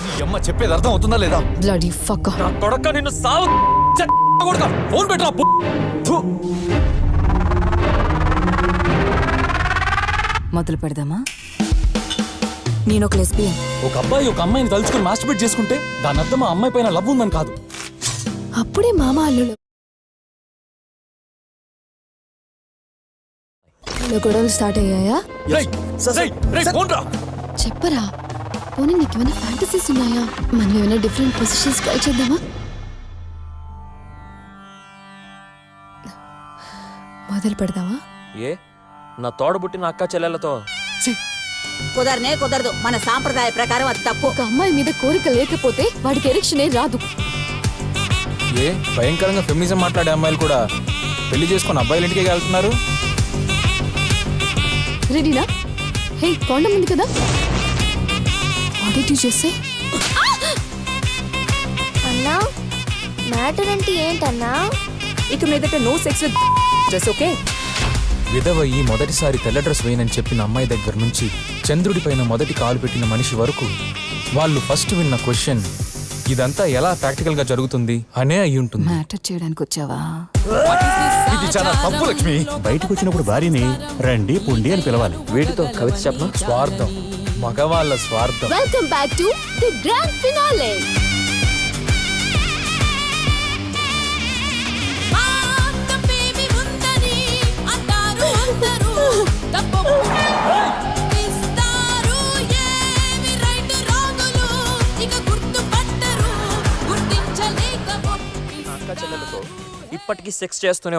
నీ అమ్మ చెప్పేది అర్థం అవుతుందా లేదా? Bloody fuck. నా కొడక నిన్ను సావు కొడతా. ఫోన్ పెట్టరా. మొదలు పెడదామా? నేను ఒక లెస్బియన్. ఒక అబ్బాయి ఒక అమ్మాయిని తలుచుకుని మాస్టర్బేట్ చేసుకుంటే దాని అర్థం ఆ అమ్మాయి పైన లవ్ ఉందని కాదు. అప్పుడే మామ అల్లుడు గొడవలు స్టార్ట్ అయ్యాయా? చెప్పరా. పోనీ నీకేమైనా ఫ్యాంటసీస్ ఉన్నాయా? మనం ఏమైనా డిఫరెంట్ పొజిషన్స్ ట్రై చేద్దామా? మొదలు పెడదామా? ఏ నా తోడబుట్టిన అక్క చెల్లెలతో కుదరదు. మన సాంప్రదాయ ప్రకారం అది తప్పు. ఒక అమ్మాయి మీద కోరిక లేకపోతే వాడికి ఎరెక్షన్ రాదు. ఏ భయంకరంగా ఫెమినిజం మాట్లాడే అమ్మాయిలు కూడా పెళ్లి చేసుకుని అబ్బాయిల ఇంటికి వెళ్తున్నారు. రెడీనా? హే, కాండం ఉంది కదా? ఆడిట్ చేస్తే అన్నా, మ్యాటర్ అంటే ఏంటన్నా? ఇక మీదట నో సెక్స్ విత్ ఓకే. విధవయ్యి మొదటిసారి తెల్ల డ్రెస్ వేయనని చెప్పిన అమ్మాయి దగ్గర నుంచి చంద్రుడి పైన మొదటి కాలు పెట్టిన మనిషి వరకు వాళ్ళు ఫస్ట్ విన్న క్వశ్చన్ ఇదంతా ఎలా ప్రాక్టికల్ గా జరుగుతుంది అనే అయి ఉంటుంది. మ్యాటర్ చేయడానికి వచ్చావా? ఇది చాలా తప్పు లక్ష్మి. బయటకు వచ్చినప్పుడు భార్యని రండి పుండి అని పిలవాలి. వీటితో కవిత చెప్పను. స్వార్థం, మగవాళ్ళ స్వార్థం. Welcome back to the grand finale. అక్క చెల్లెలతో ఇప్పటికీ సెక్స్ చేస్తూనే